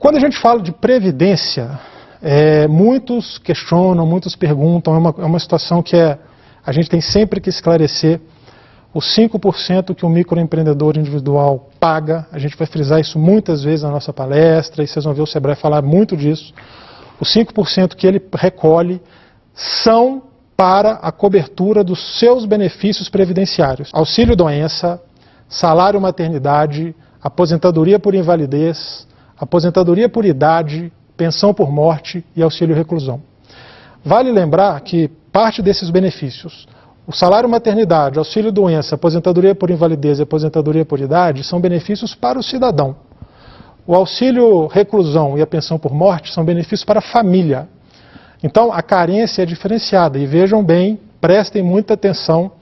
Quando a gente fala de previdência, muitos questionam, muitos perguntam, é uma situação que a gente tem sempre que esclarecer. Os 5% que o microempreendedor individual paga, a gente vai frisar isso muitas vezes na nossa palestra, e vocês vão ver o Sebrae falar muito disso. Os 5% que ele recolhe são para a cobertura dos seus benefícios previdenciários. Auxílio-doença, salário-maternidade, aposentadoria por invalidez, aposentadoria por idade, pensão por morte e auxílio-reclusão. Vale lembrar que parte desses benefícios, o salário-maternidade, auxílio-doença, aposentadoria por invalidez e aposentadoria por idade, são benefícios para o cidadão. O auxílio-reclusão e a pensão por morte são benefícios para a família. Então, a carência é diferenciada. E vejam bem, prestem muita atenção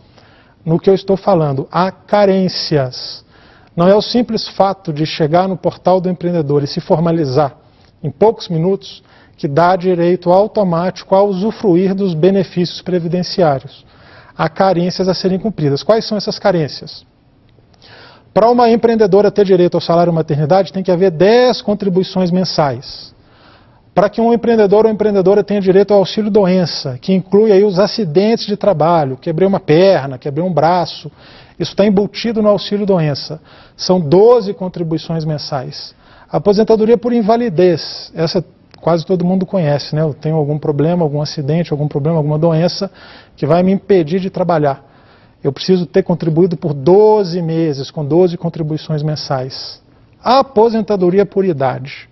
no que eu estou falando. Há carências. Não é o simples fato de chegar no portal do empreendedor e se formalizar em poucos minutos que dá direito automático a usufruir dos benefícios previdenciários. Há carências a serem cumpridas. Quais são essas carências? Para uma empreendedora ter direito ao salário-maternidade, tem que haver 10 contribuições mensais. Para que um empreendedor ou empreendedora tenha direito ao auxílio-doença, que inclui aí os acidentes de trabalho, quebrei uma perna, quebrei um braço, isso está embutido no auxílio-doença. São 12 contribuições mensais. A aposentadoria por invalidez, essa quase todo mundo conhece, né? Eu tenho algum problema, algum acidente, algum problema, alguma doença que vai me impedir de trabalhar. Eu preciso ter contribuído por 12 meses, com 12 contribuições mensais. A aposentadoria por idade.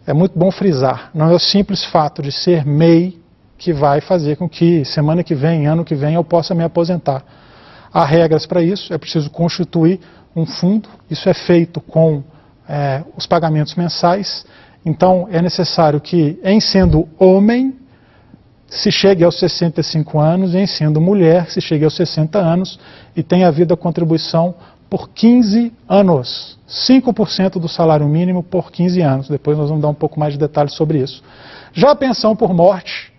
É muito bom frisar, não é o simples fato de ser MEI que vai fazer com que semana que vem, ano que vem, eu possa me aposentar. Há regras para isso, é preciso constituir um fundo, isso é feito com os pagamentos mensais. Então, é necessário que, em sendo homem, se chegue aos 65 anos, e em sendo mulher, se chegue aos 60 anos, e tenha havido a contribuição por 15 anos. 5% do salário mínimo por 15 anos. Depois nós vamos dar um pouco mais de detalhes sobre isso. Já a pensão por morte,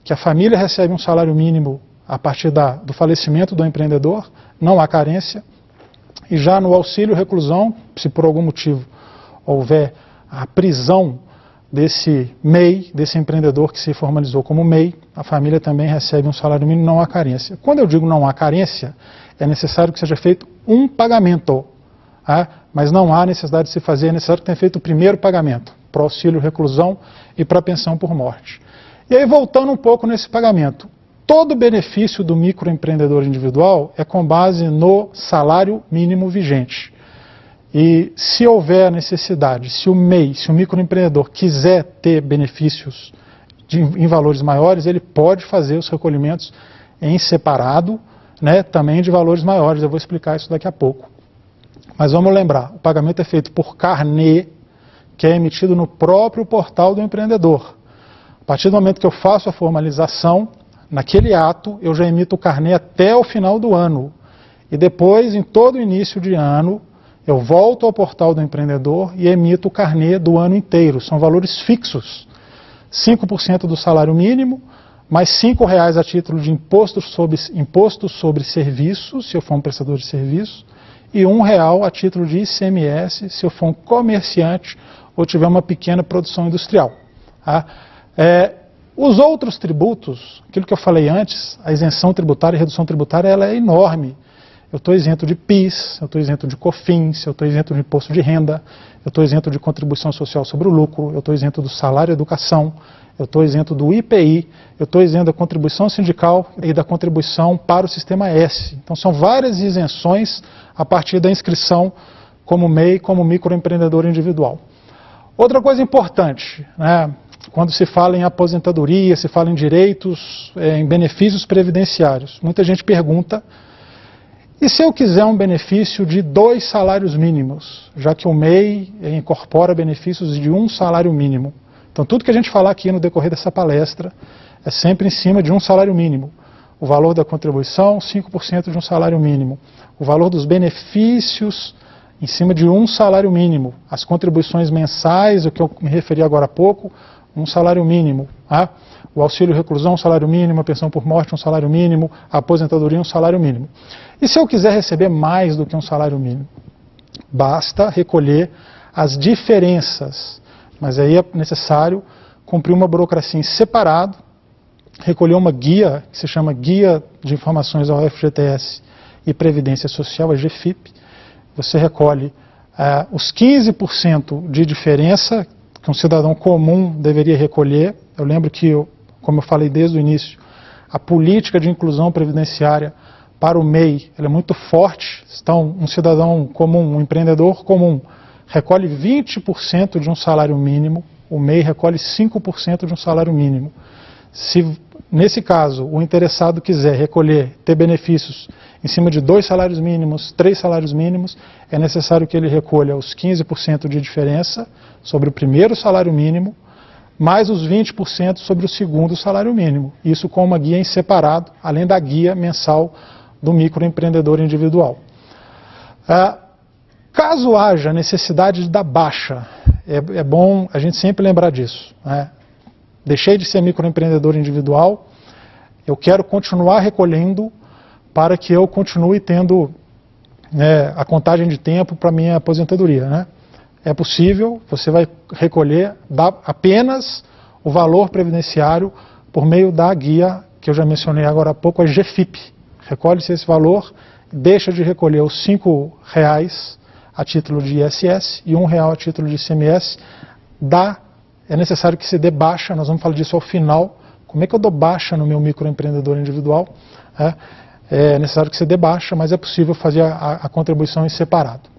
que a família recebe um salário mínimo a partir do falecimento do empreendedor, não há carência. E já no auxílio-reclusão, se por algum motivo houver a prisão desse MEI, desse empreendedor que se formalizou como MEI, a família também recebe um salário mínimo, não há carência. Quando eu digo não há carência, é necessário que seja feito um pagamento, mas não há necessidade de se fazer, é necessário que tenha feito o primeiro pagamento, para o auxílio-reclusão e para a pensão por morte. E aí, voltando um pouco nesse pagamento, todo benefício do microempreendedor individual é com base no salário mínimo vigente. E se houver necessidade, se o MEI, se o microempreendedor quiser ter benefícios em valores maiores, ele pode fazer os recolhimentos em separado, né, também de valores maiores. Eu vou explicar isso daqui a pouco. Mas vamos lembrar, o pagamento é feito por carnê, que é emitido no próprio portal do empreendedor. A partir do momento que eu faço a formalização, naquele ato eu já emito o carnê até o final do ano. E depois, em todo início de ano, eu volto ao portal do empreendedor e emito o carnê do ano inteiro. São valores fixos. 5% do salário mínimo, mais R$ 5,00 a título de imposto sobre serviços, se eu for um prestador de serviço, e R$ 1,00 a título de ICMS, se eu for um comerciante ou tiver uma pequena produção industrial. Os outros tributos, aquilo que eu falei antes, a isenção tributária e redução tributária, ela é enorme. Eu estou isento de PIS, eu estou isento de COFINS, eu estou isento de imposto de renda, eu estou isento de contribuição social sobre o lucro, eu estou isento do salário e educação, eu estou isento do IPI, eu estou isento da contribuição sindical e da contribuição para o sistema S. Então são várias isenções a partir da inscrição como MEI, como microempreendedor individual. Outra coisa importante, né, quando se fala em aposentadoria, se fala em direitos, em benefícios previdenciários, muita gente pergunta: e se eu quiser um benefício de 2 salários mínimos, já que o MEI incorpora benefícios de 1 salário mínimo? Então, tudo que a gente falar aqui no decorrer dessa palestra é sempre em cima de 1 salário mínimo. O valor da contribuição, 5% de 1 salário mínimo. O valor dos benefícios, em cima de 1 salário mínimo. As contribuições mensais, o que eu me referi agora há pouco, 1 salário mínimo. O auxílio-reclusão, 1 salário mínimo, a pensão por morte, 1 salário mínimo, a aposentadoria, 1 salário mínimo. E se eu quiser receber mais do que 1 salário mínimo? Basta recolher as diferenças mas aí é necessário cumprir uma burocracia em separado, recolher uma guia, que se chama Guia de Informações ao FGTS e Previdência Social, a GFIP. Você recolhe os 15% de diferença que um cidadão comum deveria recolher. Eu lembro que, como eu falei desde o início, a política de inclusão previdenciária para o MEI ela é muito forte. Então, um cidadão comum, um empreendedor comum, recolhe 20% de um salário mínimo, o MEI recolhe 5% de um salário mínimo. Se, nesse caso, o interessado quiser recolher, ter benefícios em cima de 2 salários mínimos, 3 salários mínimos, é necessário que ele recolha os 15% de diferença sobre o primeiro salário mínimo, mais os 20% sobre o segundo salário mínimo. Isso com uma guia em separado, além da guia mensal do microempreendedor individual. Caso haja necessidade da baixa, é bom a gente sempre lembrar disso, né? Deixei de ser microempreendedor individual, eu quero continuar recolhendo para que eu continue tendo a contagem de tempo para a minha aposentadoria, né? É possível, você vai recolher apenas o valor previdenciário por meio da guia que eu já mencionei agora há pouco, a GFIP. Recolhe-se esse valor, deixa de recolher os R$ 5 a título de ISS e R$ 1 a título de ICMS. É necessário que se dê baixa, nós vamos falar disso ao final. Como é que eu dou baixa no meu microempreendedor individual? É necessário que se dê baixa, mas é possível fazer a contribuição em separado.